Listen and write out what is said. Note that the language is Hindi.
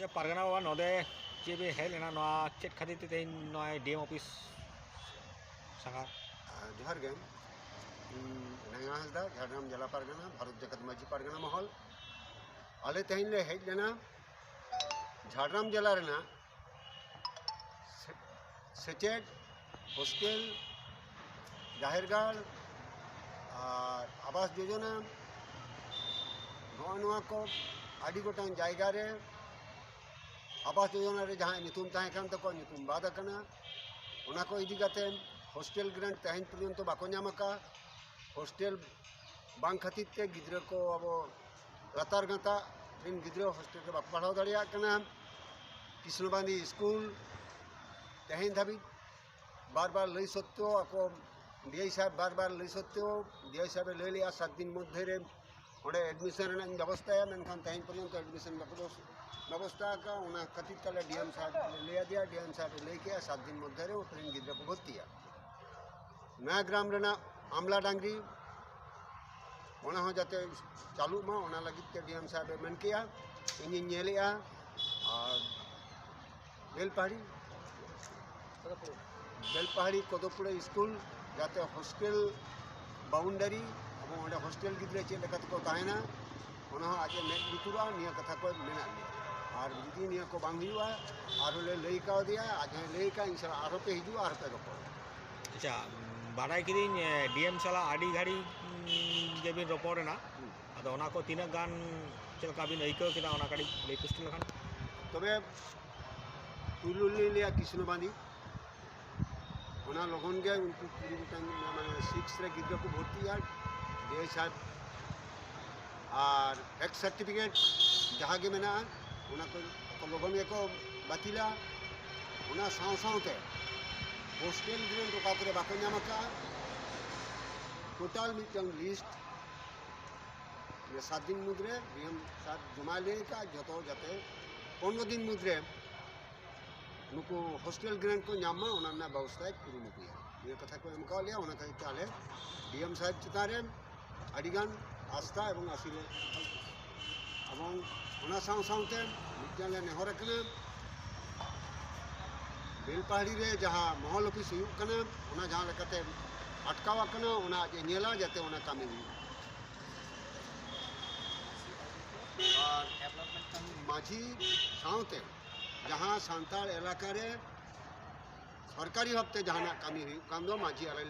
ᱡᱮ ᱯᱟᱨᱜᱟᱱᱟ ᱵᱟᱵᱟ ᱱᱚᱰᱮ ᱪᱮᱫ ᱵᱮ ᱦᱮᱡ ᱞᱮᱱᱟ ᱱᱚᱣᱟ ᱪᱮᱫ ᱠᱷᱟᱹᱛᱤᱨ ᱛᱮ ᱛᱮᱦᱮᱧ ᱱᱚᱣᱟ ᱰᱤᱮᱢ ᱚᱯᱷᱤᱥ ᱥᱟᱸᱜᱷᱟᱨ? जोहार गे नंगा हंसदा झारग्राम जिला पारगना भारत जगत माझी पारगना महल आले तेहन ले हेज लेना झारग्राम जिला रेना सेचेड हॉस्टेल जाहिरगाड़ और आवास योजना नवा को आदि गोटांग जायगा रे आवास योजना रे जहां नितुम ताहे कान तको नितुम बाद कना ओना को इदी काते हॉस्टेल ग्रांट तेहन पर्यंत बाको नाम का हॉस्टेल बांग खातिर ते गिद्रा को अब लातार गाता रिन गिद्रा हॉस्टेल के बाको पढ़ाव दाड़िया कना कृष्णबांधी स्कूल तेहन धाबी बार बार लई सत्यो आको डीआई साहब बार बार लई सत्यो डीआई साहब ले लिया 7 दिन मध्य रे ओडे एडमिशन रेना व्यवस्था है मेनखान तेहन पर्यंत एडमिशन बाको व्यवस्था का ओना खातिर तले डीएम साहब ले दिया डीएम साहब ले के 7 दिन मध्य रे रिन गिद्रा को भर्तिया नया ग्राम रेना आमला डांगरी ओना हो जाते चालू मा ओना लगित के डीएम साहब मेन किया इन नेलिया और बेलपहाड़ी कोदोपुरे स्कूल जाते हॉस्टेल बाउंडारी अब ओंडे हॉस्टेल गिद्रे चेक लेका को ताहेना ओना आज मेट लुतुरा निया कथा को मेना लिया और जुदी निया को बांग हुआ और ले लई का दिया आज लई का इंशाल्लाह आरो पे हिजु आरो पे रपो अच्छा बाडाय किदिन डीएम साला आडी घाड़ी जे बिन रपोड़ना अदो ओना को तीना गान चलका बिन अइको केदा ओना काडी ले पुष्टि लखान तबे तुलुली लिया कृष्णबांधी ओना लगन गे उनको पूरी गोटांग माने 6 रे गिद्रा को भर्ती यार दे साहब और एक सर्टिफिकेट जहां गे मेना ओना को लगन गे को बातिला ओना साव सावते हॉस्टेल ग्रेन तो काकरे बाको नाम का टोटल मिटन लिस्ट ये 7 दिन मुद्रे डीएम साहब जमा ले का जतो जाते 15 दिन मुद्रे नुको हॉस्टेल ग्रांट को नामा ओना व्यवस्था कुरुमुटिया ये कथा को एमका लिया ओना कहि ताले डीएम साहब चितारे आदिगान आस्था एवं आशीर्वाद एवं ओना साव सावते मिटले नेहर कने बेलपहाड़ी रे जहां महल ऑफिस हुई कने ओना जहां लेकाते अटकावा कने ओना जे नेला जाते ओना कामी हुई और डेवलपमेंट माझी सावते जहां सांताल इलाका रे सरकारी हफ्ते जहां कामी हुई काम दो माझी आले